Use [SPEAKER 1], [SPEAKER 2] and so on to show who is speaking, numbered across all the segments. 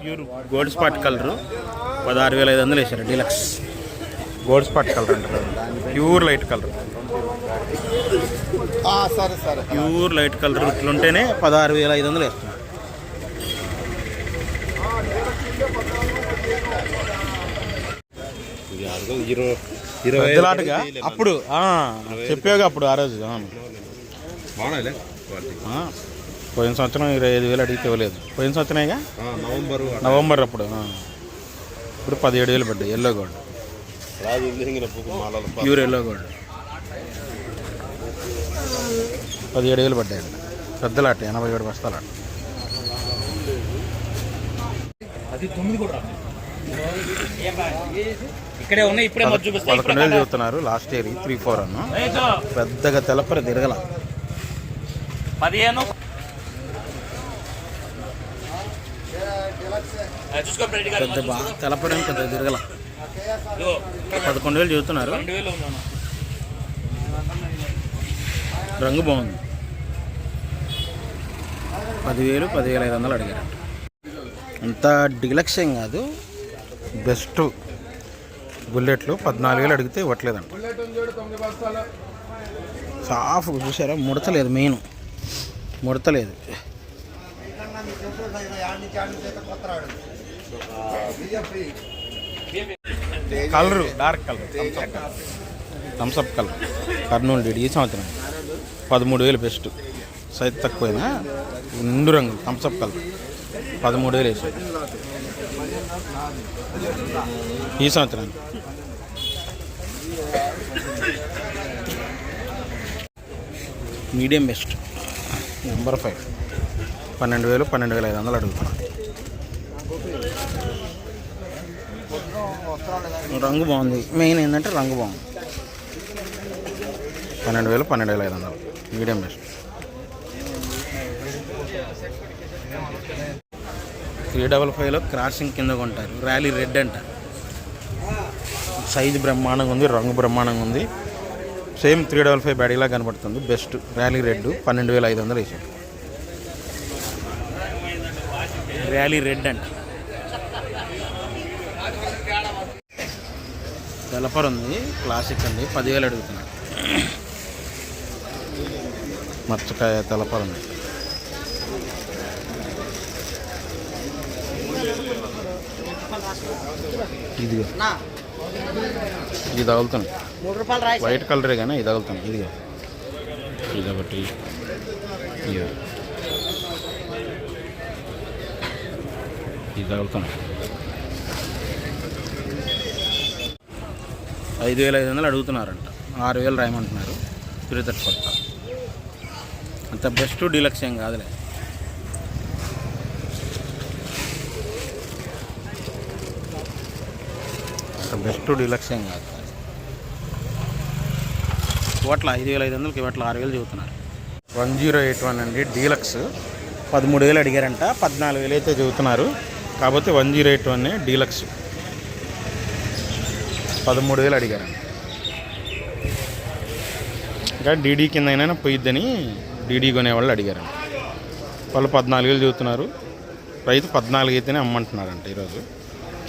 [SPEAKER 1] Pure gold spot colour 16,500 వేసారు. Deluxe gold spot colour అంటారు. Pure light colour, pure light colour ఇట్లుంటేనే 16,500 వేస్తున్నారు. పెద్దలాటగా అప్పుడు చెప్పాగా అప్పుడు ఆ రోజు. పోయిన సంవత్సరం 25,000 అడిగితే ఇవ్వలేదు. పోయిన సంవత్సరమేగా నవంబర్ అప్పుడు. ఇప్పుడు 17,000 పడ్డాయి. Yellow gold, pure yellow gold 17,000 పడ్డాయండి. పెద్దలాట 87 బస్తాలాట.
[SPEAKER 2] ఇక్కడే ఉన్నాయి. ఇప్పుడే
[SPEAKER 1] 11,000 చదువుతున్నారు. లాస్ట్ ఇయర్ 3-4 అన్న పెద్దగా తెలపర తిరగల.
[SPEAKER 2] 15
[SPEAKER 1] పెద్ద బాగా తెలపడం పెద్ద తిరగల. 11,000 చదువుతున్నారు. రంగు బాగుంది. 10,000 10,500 అడిగారు. అంత డీలక్స్ ఏం కాదు, బెస్ట్ బుల్లెట్లు 14,000 అడిగితే ఇవ్వట్లేదంట. సాఫ్ చూసారా, ముడతలేదు. మెయిన్ ముడతలేదు. Colour dark colour, Thums Up colour, Kurnool DD. ఈ సంవత్సరం 13,000 బెస్ట్. సైజ్ తక్కువైనా నిండు రంగు థమ్సప్ కలర్ 13,000 వేసాడు ఈ సంవత్సరానికి. మీడియం బెస్ట్ నెంబర్ 5 12,000 12,500 అడుగుతున్నాను. రంగు బాగుంది. మెయిన్ ఏంటంటే రంగు బాగుంది. 12,000 12,500 మీడియం బెస్ట్. 355లో క్రాసింగ్ కింద కొంటారు. ర్యాలీ రెడ్ అంట. సైజు బ్రహ్మాండంగా ఉంది, రంగు బ్రహ్మాండంగా ఉంది. సేమ్ 355 బ్యాడీలా కనబడుతుంది. బెస్ట్ ర్యాలీ రెడ్ 12,500 వేసాడు. ర్యాలీ రెడ్ అంట. తెలపర్ ఉంది, క్లాసిక్ అండి. 10,000 అడుగుతున్నాడు. మచ్చకాయ తెలపర్ ఉంది. ఇది తగులుతుంది. వైట్ కలరే కానీ ఇది తగులుతుంది. ఇదిగా ఇదొకటి. ఇది తగులుతుంది. 5,500 అడుగుతున్నారంట. 6,000 రాయమంటున్నారు. 334 అంత బెస్ట్ డీలక్స్ ఏం కాదులే. అంత బెస్ట్ డీలక్స్ ఏం కాదు. ఇవట్ల 5,500కి ఇవట్ల 6,000 చెబుతున్నారు. 1081 అండి డీలక్స్. 13,000 అడిగారంట. 14,000 అయితే చెబుతున్నారు. కాకపోతే 1081 డీలక్స్ 13,000 అడిగారంట. ఇంకా డీడీ కింద అయినా పోయిద్దని డీడీ కొనేవాళ్ళు అడిగారంట. వాళ్ళు 14,000 చెబుతున్నారు. రైతు 14 అయితేనే అమ్మంటున్నారంట. ఈరోజు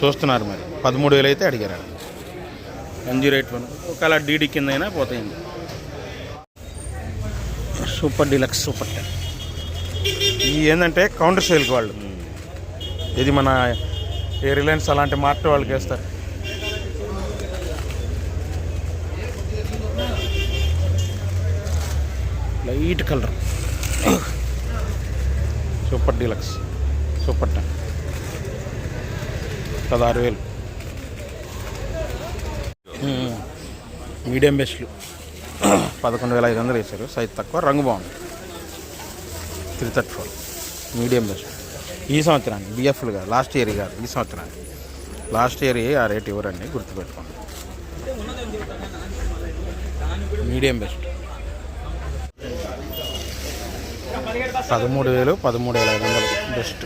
[SPEAKER 1] చూస్తున్నారు మరి. 13,000 అయితే అడిగారంట. 1081 ఒకవేళ డీడీ కింద అయినా పోతాయండి. సూపర్ డీలక్స్ సూపర్ 10 ఈ ఏంటంటే కౌంటర్ సేల్కి వాళ్ళు. ఇది మన ఏ రిలయన్స్ అలాంటి మార్ట్ వాళ్ళకి వేస్తారు. Light colour super deluxe super 10 16,000. Medium బెస్ట్లు 11,500 వేశారు. సైజ్ తక్కువ, రంగు బాగుంది. 334 మీడియం బెస్ట్. ఈ సంవత్సరానికి బిఎఫ్లుగా లాస్ట్ ఇయర్ కాదు, ఈ సంవత్సరానికి. లాస్ట్ ఇయర్ ఆ రేట్ ఇవ్వరండి, గుర్తుపెట్టుకోండి. Medium best 13,000 13,500 best.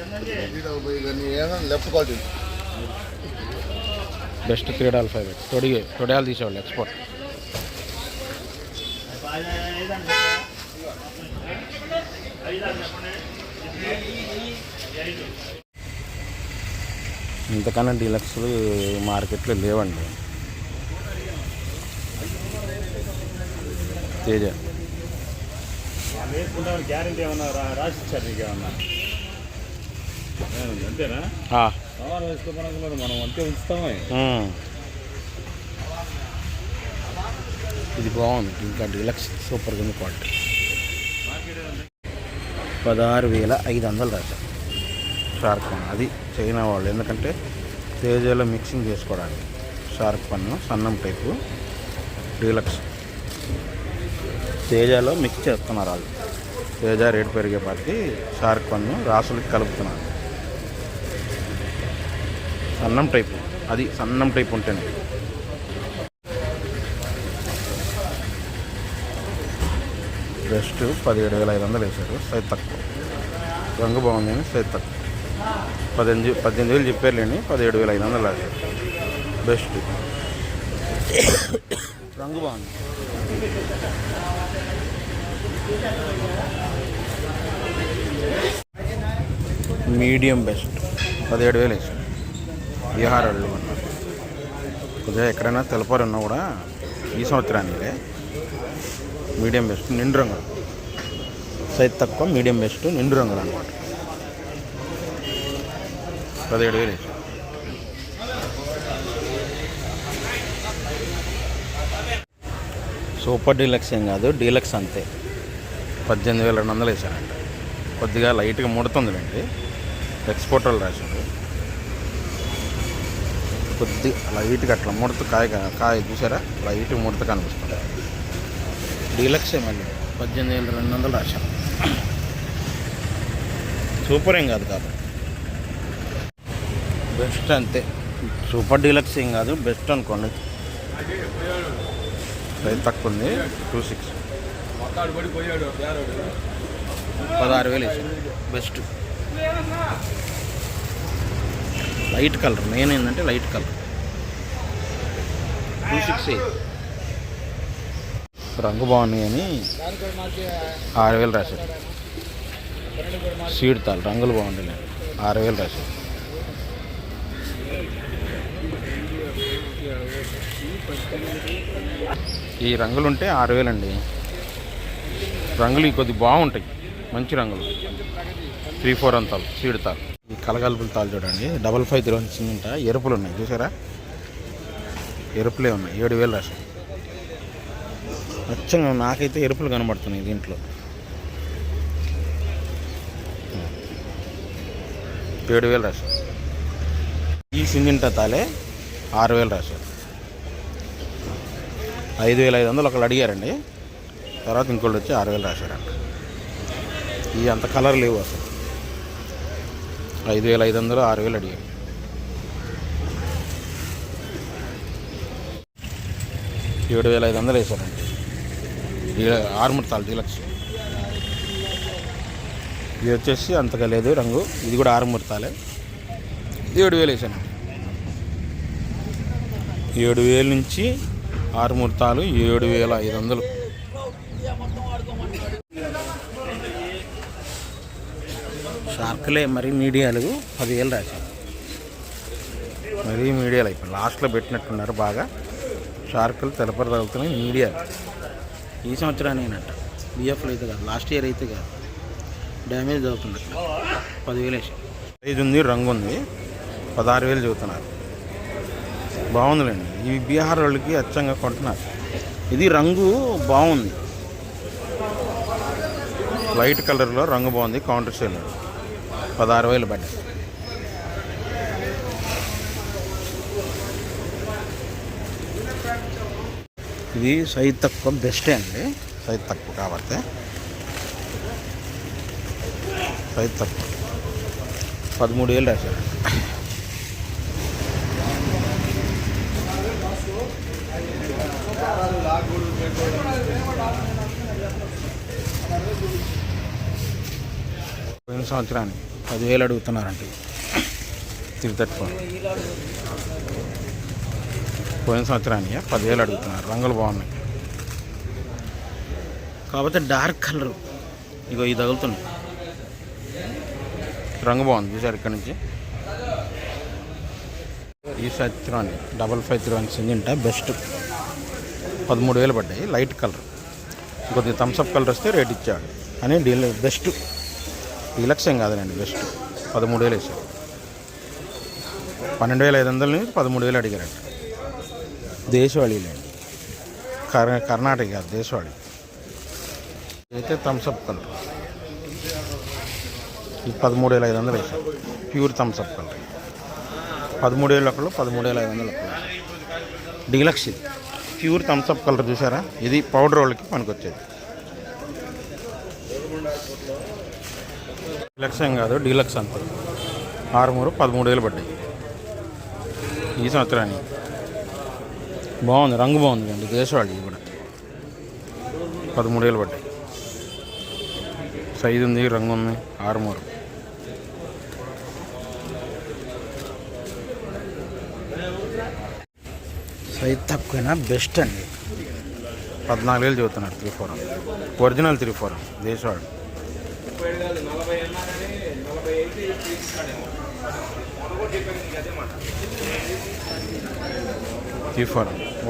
[SPEAKER 1] బెస్ట్ 355 తొడియాలు తీసేవాళ్ళు ఎక్స్పోర్ట్. ఇంతకన్నా డీలక్స్లు మార్కెట్లో లేవండి. తేజ
[SPEAKER 2] గ్యారెంటీ ఏమన్నా రాసిచ్చారు నీకు ఏమన్నా? అంతేనా? వేసుకోమనగా మనం అంతే ఉంచుతామే.
[SPEAKER 1] ఇది బాగుంది, ఇంకా డీలక్స్ సూపర్గా ఉంది క్వాలిటీ. 16,500 రాశారు షార్క్ పన్ను. అది చైనా వాళ్ళు, ఎందుకంటే తేజలో మిక్సింగ్ చేసుకోవడానికి. షార్క్ పన్ను సన్నం టైపు డీలక్స్ తేజలో మిక్స్ చేస్తున్నారు వాళ్ళు. తేజ రేటు పెరిగేపాటికి షార్క్ పన్ను రాసులకి కలుపుతున్నారు. సన్నం టైపు, అది సన్నం టైపు ఉంటేనే. బెస్ట్ 17,500 వేశారు. సైజ్ తక్కువ, రంగు బాగుంది అని సైజ్ తక్కువ. 18,000 చెప్పారులేండి, 17,500 వేశారు. బెస్ట్, రంగు బాగుంది. మీడియం బెస్ట్ 17,000 వేశారు. బీహార్ వాళ్ళు అన్నారు. కొద్దిగా ఎక్కడైనా తెలపరు ఉన్నా కూడా ఈ సంవత్సరానికి మీడియం బెస్ట్ నిండు రంగులు. సైజ్ తక్కువ, మీడియం బెస్ట్ నిండు రంగులు అనమాట. 17,000 వేశారు. సూపర్ డీలక్స్ ఏం కాదు, డీలక్స్ అంతే. 18,200 వేశారంట. కొద్దిగా లైట్గా ముడుతుందిలేండి, ఎక్స్పోర్ట్ వాళ్ళు రాశారు. కొద్దిగా లైట్గా అట్లా ముడత కాయ చూసారా, లైట్గా ముడత కనిపిస్తుంది. డీలక్సే మళ్ళీ 18,200 రాశారు. సూపర్ ఏం కాదు కాబట్టి బెస్ట్ అంతే. సూపర్ డీలక్స్ ఏం కాదు, బెస్ట్ అనుకోండి. రైతు తక్కువ ఉంది, 26. 16,000 వేసారు. బెస్ట్ లైట్ కలర్, మెయిన్ ఏంటంటే లైట్ కలర్. 26 రంగు బాగున్నాయి అని 6,000 రాశారు. సీడ్ తాళ్ళు రంగులు బాగుంటాయి, 6,000 రాశారు. ఈ రంగులు ఉంటే 6,000 అండి. రంగులు కొద్ది బాగుంటాయి, మంచి రంగులు. 3-4 అంతాలు సీడ్ తాళ్ళు. ఈ కలగలుపుల తాళ్ళు చూడండి, 55 వచ్చిందంట. ఎరుపులు ఉన్నాయి చూసారా, ఎరుపులే ఉన్నాయి. 7,000 రాశారు. అచ్చంగా నాకైతే ఎరుపులు కనబడుతున్నాయి దీంట్లో. 7,000 రాశారు. ఈ సింజింటా తాలే 6,000 రాశారు. 5,500 ఒకళ్ళు అడిగారండి, తర్వాత ఇంకోళ్ళు వచ్చి 6,000 రాశారంట. ఈ అంత కలర్ లేవు అసలు. 5,500, 6,000 అడిగారు. $7,500 వేశారండి. ఆర్మూర్ తాళ్ళు డీలక్స్. ఇది వచ్చేసి అంతగా లేదు రంగు, ఇది కూడా ఆర్మూర్ తాలే. 7,000 వేసాను. 7,000 నుంచి ఆర్మూర్ తాలు 7,500. షార్క్లే మరి మీడియాలు 10,000 రాశారు. మరీ మీడియాలు అయిపోయి లాస్ట్లో పెట్టినట్టున్నారు బాగా. షార్కులు తెలపరు తగులుతున్నాయి మీడియాలు. ఈ సంవత్సరానేనంట, బిఎఫ్లో అయితే కాదు, లాస్ట్ ఇయర్ అయితే కాదు. డ్యామేజ్ అవుతుంది. 10,000 వేసారు. సైజ్ ఉంది, రంగు ఉంది. 16,000 చదువుతున్నారు. బాగుందిలేండి. ఈ బీహార్ వాళ్ళకి అచ్చంగా కొంటున్నారు. ఇది రంగు బాగుంది, లైట్ కలర్లో రంగు బాగుంది. కౌంటర్ సేల్ 16,000 పడ్డాయి. ఇది సైజ్ తక్కువ, బెస్టే అండి. సైజ్ తక్కువ కాబట్టి సైజ్ తక్కువ 13,000 రాశారు. పోయిన సంవత్సరానికి 10,000 అడుగుతున్నారంటే తిరుతట్టుకోండి. పోయిన సంవత్సరానికి 10,000 అడుగుతున్నారు. రంగులు బాగున్నాయి కాకపోతే డార్క్ కలరు. ఇగో ఇది తగులుతున్నాయి, రంగు బాగుంది చూసారు. ఇక్కడ నుంచి ఈ సత్రాన్ని 553 సింగింట బెస్ట్ 13,000 పడ్డాయి. లైట్ కలర్, కొద్దిగా థమ్స్అప్ కలర్ వస్తే రేట్ ఇచ్చాడు అని బెస్ట్. డీలక్స్ ఏం కాదులేండి, బెస్ట్ 13,000 వేసాడు. 12,500 నుంచి 13,000 అడిగారంట. దేశవాళీలేండి, కర్ణాటక కాదు, దేశవాళీ. అయితే థమ్స్అప్ కలర్ ఇది 13,500 వేసాడు. ప్యూర్ థమ్స్అప్ కలర్ 13,000 ఒకళ్ళు, 13,500 ఒకళ్ళు. డీలక్స్ ఇది ప్యూర్ థమ్స్అప్ కలర్ చూసారా, ఇది పౌడర్ వాళ్ళకి పనికొచ్చేది. డీలక్స్ ఏం కాదు, డీలక్స్ అంత 13,000 పడ్డాయి ఈ సంవత్సరానికి. బాగుంది, రంగు బాగుంది అండి. దేశవాళీ కూడా 13,000 పడ్డాయి. సైజు ఉంది, రంగు ఉంది. 6 సైజ్ తక్కువైనా బెస్ట్ అండి. 14,000 చదువుతున్నారు. 3/4 ఒరిజినల్ 3/4 దేశవాళీ.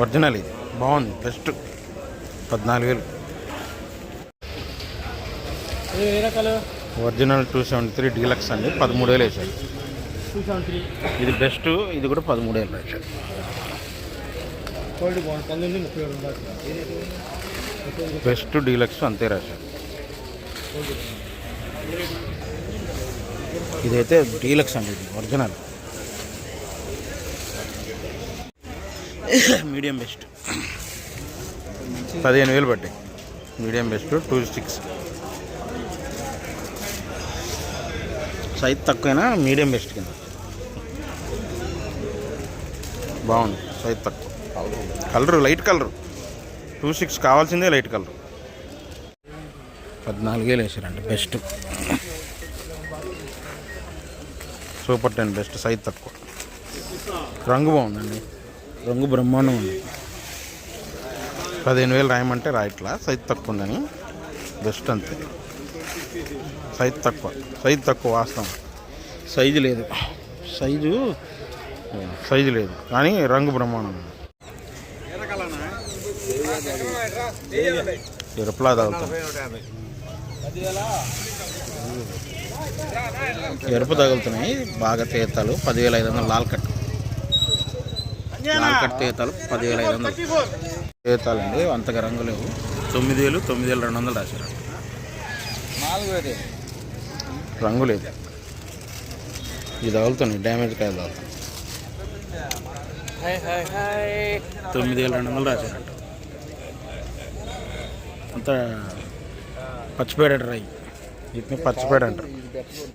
[SPEAKER 1] ఒరిజినల్ ఇది బాగుంది, బెస్ట్ 14,000. ఒరిజినల్ 273 డీలక్స్ అండి, 13,000 వేసాడు. ఇది బెస్ట్, ఇది కూడా 13,000 వేసాడు. బెస్ట్ డీలక్స్ అంతే రాశాడు. ఇదైతే డీలక్స్ అండి, ఇది ఒరిజినల్. మీడియం బెస్ట్ 15,000 పడ్డాయి. Medium best 26. సైజ్ తక్కువైనా మీడియం బెస్ట్ కింద బాగుంది. సైజ్ తక్కువ, కలరు లైట్ కలరు. 26 కావాల్సిందే లైట్ కలర్. 14,000 వేసారండి, బెస్ట్ సూపర్ 10 బెస్ట్. సైజ్ తక్కువ, రంగు బాగుందండి, రంగు బ్రహ్మాండం ఉంది. 15,000 రాయమంటే రాయట్లా, సైజ్ తక్కువ ఉందని. బెస్ట్ అంతే, సైజ్ తక్కువ వాస్తవం. సైజు లేదు, సైజు లేదు కానీ రంగు బ్రహ్మాండం ఉంది. ఎరుపులా తగులుతాం, ఎరుపు తగులుతున్నాయి బాగా. తేతాలు 10,500 లాల్ కట్ తేతాలు 10,500 తేతాలండి. అంతగా రంగు లేవు. 9,000 9,200 రాశారు. రంగు లేదు, ఇది తగులుతున్నాయి. డ్యామేజ్ కాయలు తగులుతాయి. 9,200 రాశారంట. అంతా పచ్చిపేడ రై, వీటిని పచ్చిపేడ అంటారు.